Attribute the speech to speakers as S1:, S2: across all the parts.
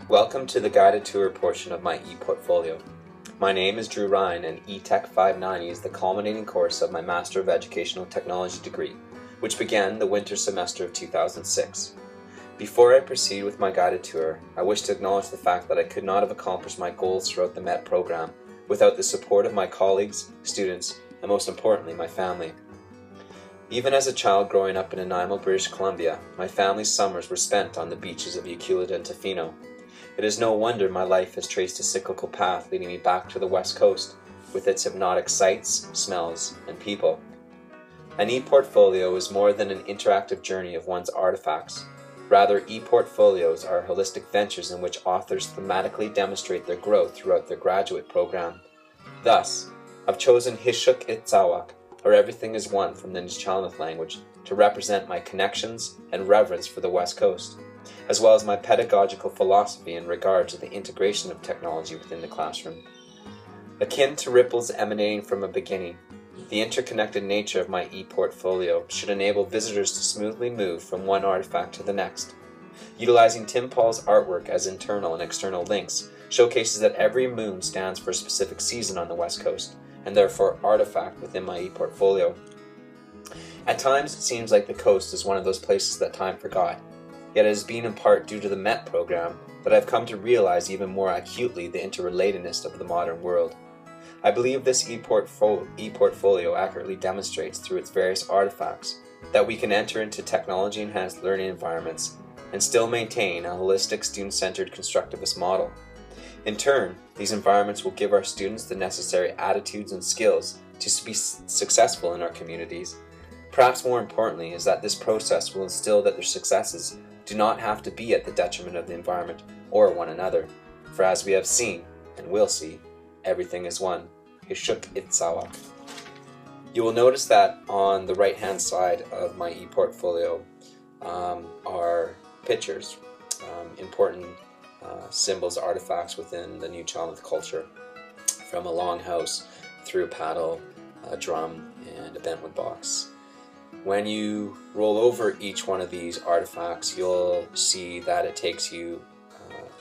S1: Welcome to the guided tour portion of my ePortfolio. My name is Drew Ryan, and eTech 590 is the culminating course of my Master of Educational Technology degree, which began the winter semester of 2006. Before I proceed with my guided tour, I wish to acknowledge the fact that I could not have accomplished my goals throughout the MET program without the support of my colleagues, students, and most importantly, my family. Even as a child growing up in Nanaimo, British Columbia, my family's summers were spent on the beaches of Ucluelet and Tofino. It is no wonder my life has traced a cyclical path leading me back to the West Coast with its hypnotic sights, smells, and people. An ePortfolio is more than an interactive journey of one's artifacts. Rather, ePortfolios are holistic ventures in which authors thematically demonstrate their growth throughout their graduate program. Thus, I've chosen Hishuk Itzawak, or Everything is One from the Nishalnath language, to represent my connections and reverence for the West Coast, as well as my pedagogical philosophy in regard to the integration of technology within the classroom. Akin to ripples emanating from a beginning, the interconnected nature of my ePortfolio should enable visitors to smoothly move from one artifact to the next. Utilizing Tim Paul's artwork as internal and external links showcases that every moon stands for a specific season on the West Coast, and therefore artifact within my ePortfolio. At times it seems like the coast is one of those places that time forgot, yet it has been in part due to the MET program that I've come to realize even more acutely the interrelatedness of the modern world. I believe this ePortfolio accurately demonstrates through its various artifacts that we can enter into technology-enhanced learning environments and still maintain a holistic student-centered constructivist model. In turn, these environments will give our students the necessary attitudes and skills to be successful in our communities. Perhaps more importantly is that this process will instill that their successes do not have to be at the detriment of the environment or one another. For as we have seen, and will see, everything is one. Hishuk Itzawak. You will notice that on the right-hand side of my ePortfolio are pictures, important symbols, artifacts within the New Chalmouth culture, from a longhouse through a paddle, a drum, and a bentwood box. When you roll over each one of these artifacts, you'll see that it takes you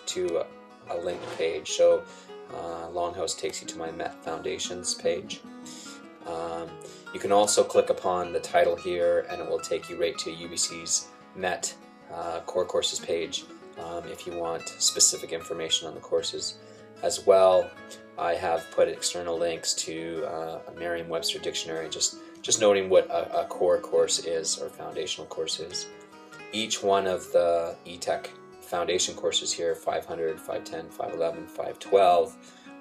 S1: to a linked page. So Longhouse takes you to my MET Foundations page. You can also click upon the title here and it will take you right to UBC's MET core courses page if you want specific information on the courses. As well, I have put external links to a Merriam-Webster dictionary, just noting what a core course is or foundational course is. Each one of the eTech foundation courses here, 500, 510, 511, 512,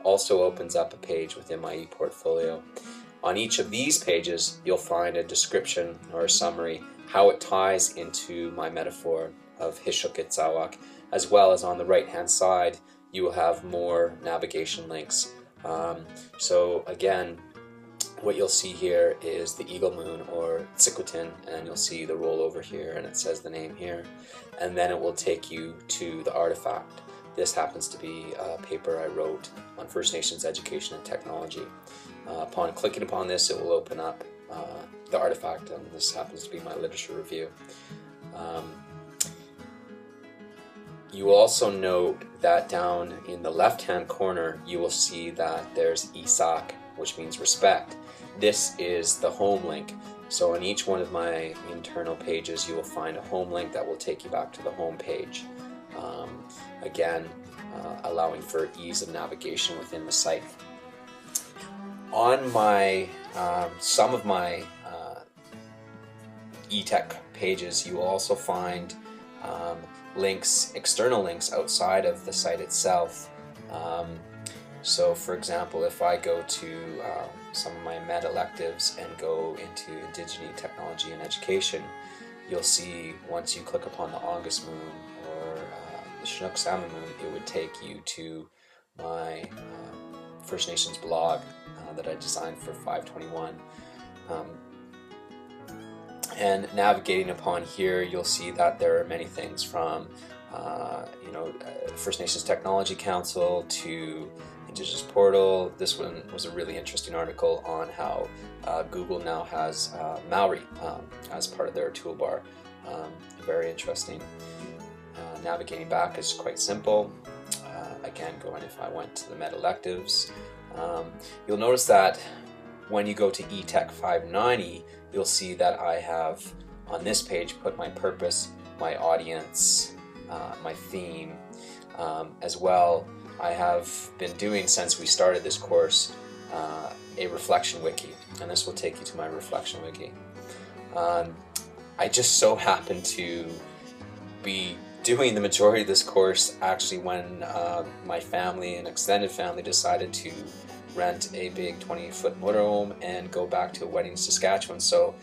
S1: also opens up a page within my ePortfolio. On each of these pages, you'll find a description or a summary, how it ties into my metaphor of Hishuk Itzawak, as well as on the right-hand side, you will have more navigation links. So again, what you'll see here is the Eagle Moon or Tsiquitin, and you'll see the rollover here and it says the name here, and then it will take you to the artifact. This happens to be a paper I wrote on First Nations education and technology. Upon clicking upon this, it will open up the artifact, and this happens to be my literature review. You will also note that down in the left-hand corner, you will see that there's Isak, which means respect. This is the home link. So on each one of my internal pages, you will find a home link that will take you back to the home page. Again, allowing for ease of navigation within the site. On my some of my eTech pages, you will also find links, external links outside of the site itself. So for example, if I go to some of my MET electives and go into Indigenous Technology and Education, you'll see once you click upon the August Moon or the Chinook Salmon Moon, it would take you to my First Nations blog that I designed for 521. And navigating upon here, you'll see that there are many things from First Nations Technology Council to Indigenous Portal. This one was a really interesting article on how Google now has Maori as part of their toolbar. Very interesting. Navigating back is quite simple. again, going if I went to the med electives. You'll notice that when you go to eTech 590, you'll see that I have on this page put my purpose, my audience, my theme, as well. I have been doing, since we started this course, a reflection wiki, and this will take you to my reflection wiki. I just so happen to be doing the majority of this course actually when my family and extended family decided to rent a big 20-foot motorhome and go back to a wedding in Saskatchewan. So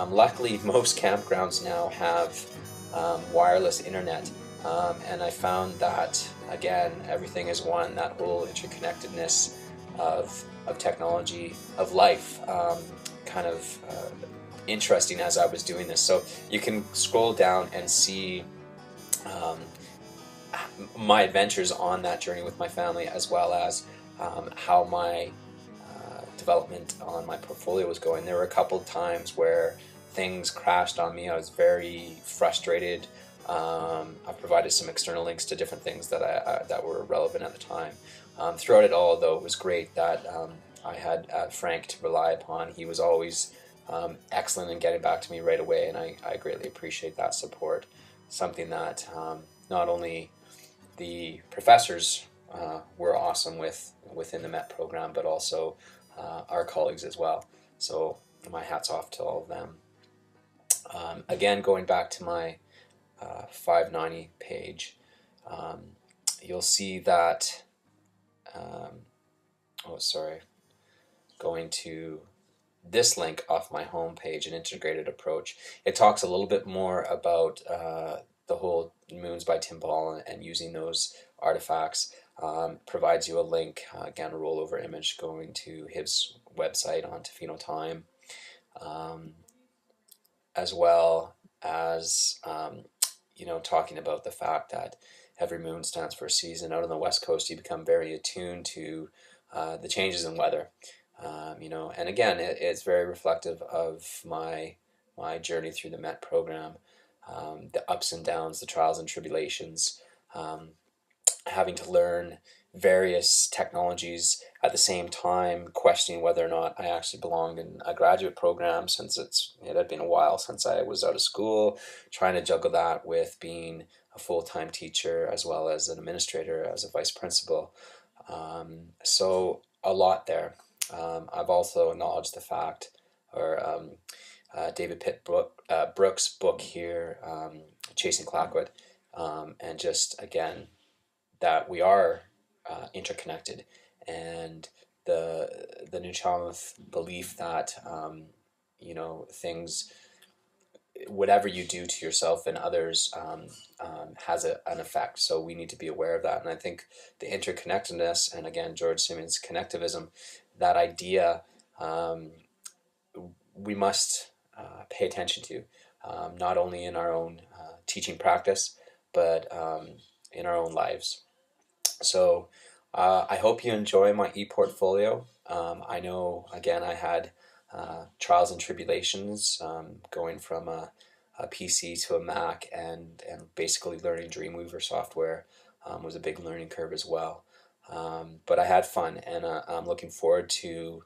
S1: luckily most campgrounds now have wireless internet, and I found that again everything is one, that whole interconnectedness of technology, of life, kind of interesting as I was doing this. So you can scroll down and see my adventures on that journey with my family, as well as how my development on my portfolio was going. There were a couple of times where things crashed on me. I was very frustrated. I've provided some external links to different things that that were relevant at the time. Throughout it all, though, it was great that I had Frank to rely upon. He was always excellent in getting back to me right away, and I greatly appreciate that support. Something that not only the professors were awesome within the MET program, but also our colleagues as well. So my hat's off to all of them. Again, going back to my 590 page, you'll see that, going to this link off my home page, an integrated approach. It talks a little bit more about the whole Moons by Tim Ball and using those artifacts. Provides you a link, again, a rollover image going to his website on Tofino Time, as well as talking about the fact that every moon stands for a season. Out on the West Coast, you become very attuned to the changes in weather. And again, it's very reflective of my journey through the MET program, the ups and downs, the trials and tribulations, having to learn various technologies at the same time, questioning whether or not I actually belonged in a graduate program, since it had been a while since I was out of school, trying to juggle that with being a full-time teacher as well as an administrator, as a vice principal. So a lot there. I've also acknowledged the fact, or David Pitt Brooks' book here, Chasing Clackwood, and just again that we are interconnected, and the New Chalmouth belief that things, whatever you do to yourself and others, has an effect. So we need to be aware of that. And I think the interconnectedness, and again, George Simmons' connectivism, that idea, we must pay attention to, not only in our own teaching practice, but in our own lives. So I hope you enjoy my ePortfolio. I know, again, I had trials and tribulations, going from a PC to a Mac, and basically learning Dreamweaver software was a big learning curve as well. But I had fun, and I'm looking forward to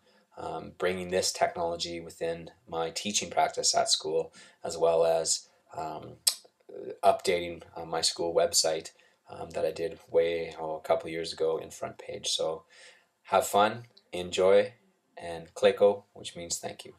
S1: bringing this technology within my teaching practice at school, as well as updating my school website that I did a couple years ago in front page. So have fun, enjoy, and Cléco, which means thank you.